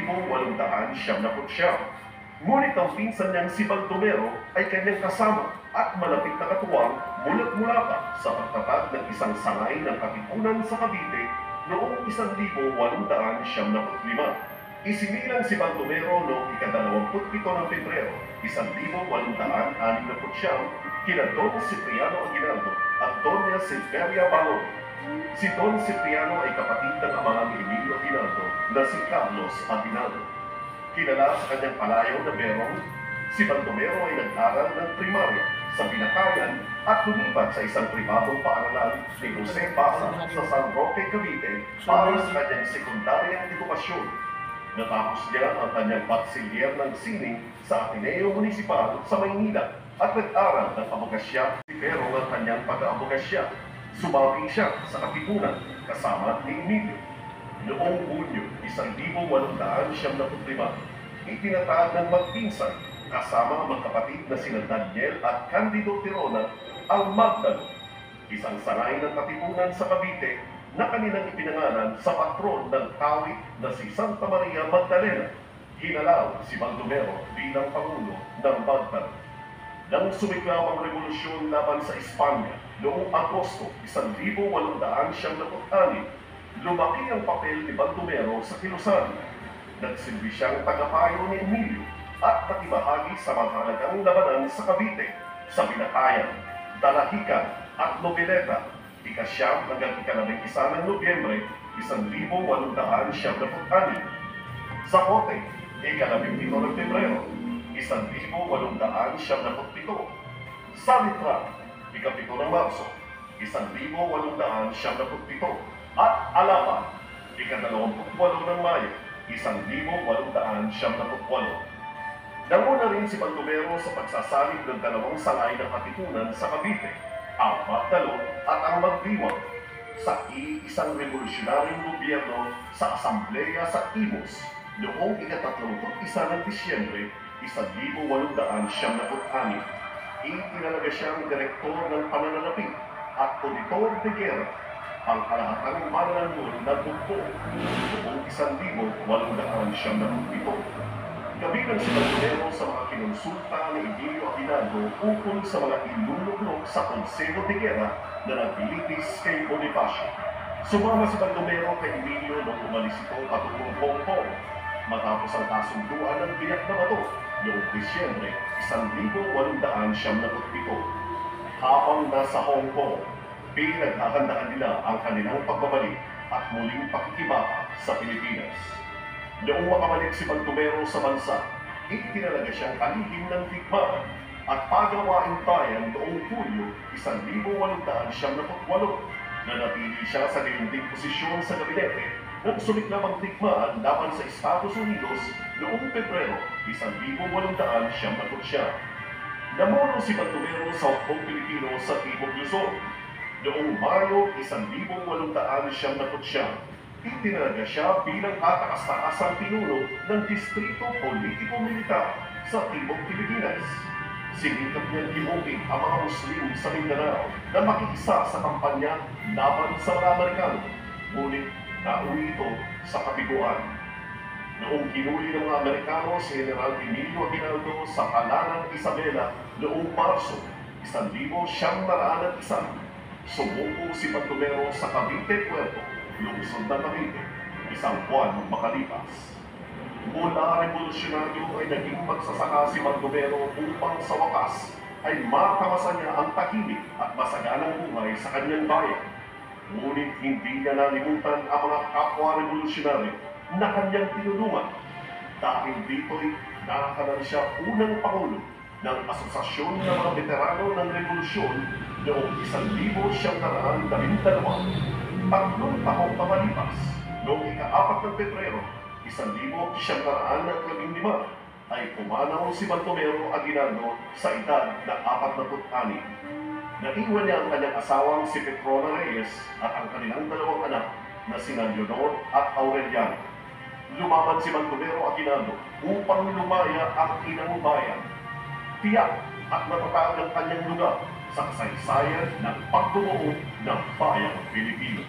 1879. Ngunit ang pinsan niyang si Baldomero ay kanyang kasama at malapit na katuwang mulat mula pa sa pagtatag ng isang sangay ng katipunan sa Cavite noong 1875. Isinilang si Baldomero noong ika-27 ng Pebrero, 1869, kina Don Cipriano Aguinaldo at Doña Silveria Balon. Si Don Cipriano ay kapatid ng ama ni Emilio Aguinaldo na si Carlos Aguinaldo. Kilala sa kanyang palayaw na berong, si Baldomero ay nag-aral ng primarya sa Binakayan at lumipat sa isang pribadong paaralan ni Jose Basa sa San Roque, Cavite para sa kanyang sekundaryang edukasyon. Natapos niya ang kanyang bachiller ng sining sa Ateneo Municipal sa Maynila at nag-aral ng abogasya, pero ang kanyang pag-aabogasya, sumabing siya sa katipunan kasama ni Emilio. Noong Hunyo 1875, itinatag ng magpinsan kasama ang magkapatid na sina Daniel at Candido Tirona ang Magdalo, isang sangay ng katipunan sa Cavite na kanilang ipinangalan sa patron ng kawit na si Santa Maria Magdalena. Hinalaw si Baldomero bilang pangulo ng Magdalo. Nang sumiklab ang revolusyon laban sa Espanya noong Agosto 1876, lumaki ang papel ni Baldomero sa kilusan. Nagsilbi siyang tagapayo ni Emilio at nakibahagi sa mahalagang labanan sa Cavite, sa Binakayan, Dalahican at Noveleta, ika-9 hanggang ika-11 ng Nobyembre 1876. Sa Cote, ika-17 ng Pebrero 1877. Sa Litran, ika-7 ng Marso 1877. At Alapan, ika-28 ng Mayo 1878. Nanguna rin si Baldomero sa pagsasalib ng dalawang sangay ng katipunan sa Cavite, ang Magdalo at ang Magdiwang, sa iisang revolusyonaryong gobyerno sa Asambleya sa Imus noong ika-31 ng Disyembre 1876. Itinalaga siyang direktor ng pananalapi at auditor de guerra. Ang kalahatang mananangol na bugpo noong 1877. Kabilang si Baldomero sa mga kinonsulta ni Emilio Aguinaldo ukol sa mga iluluklok sa Konseho de Guerra na nagbilitis kay Bonifacio. Sumama si Baldomero kay Emilio nung umalis ito patungong Hong Kong matapos ang kasunduan ng Biyak na Bato noong Disyembre 1877. Habang nasa Hong Kong, pinaghahandaan nila ang kanilang pagbabalik at muling pakikibaka sa Pilipinas. Noong makabalik si Baldomero sa bansa, itinalaga siyang kalihim ng digmaan at pagawaing bayan noong Hulyo 1878. Nanatili siya sa gayunding posisyon sa gabinete nang sumiklab ang digmaan laban sa Estados Unidos noong Pebrero 1879. Namuno si Baldomero sa Hukbong Pilipino sa Timog Luzon. Noong Mayo 1879, itinalaga siya bilang kataas-taasang pinuno ng Distrito Politiko-Militar sa Timog Pilipinas. Sinikap niyang himukin ang mga Muslim sa Mindanao na makiisa sa kampanya laban sa mga Amerikano, ngunit nauwi ito sa kabiguan. Noong hinuli ng mga Amerikano si General Emilio Aguinaldo sa Palanang Isabela noong Marso 1901, sumuko si Baldomero sa Cavite Puerto, lungsod ng Cavite, isang buwan makalipas. Mula revolusyonaryo ay naging magsasaka si Baldomero upang sa wakas ay makamasa niya ang tahimik at masaganang buhay sa kanyang bayan. Ngunit hindi niya nalimutan ang mga kapwa-revolusyonaryo na kanyang tinulungan. Dahil dito'y nakakanan siya unang pangulo ng Asosasyon ng mga Veterano ng Revolusyon noong 1912. 3 taong pamalipas, noong ika-4 ng Pebrero 1915, ay pumanaw si Baldomero Aguinaldo sa edad na 46. Naiwan niya ang kanyang asawang si Petrona Reyes at ang kanilang dalawang anak na sina Leonor at Aureliano. Lumaban si Baldomero Aguinaldo upang lumaya ang inang bayan. Tiyak at matatag ang kanyang lugar sa kasaysayan ng pagbubuo ng bayang Pilipino.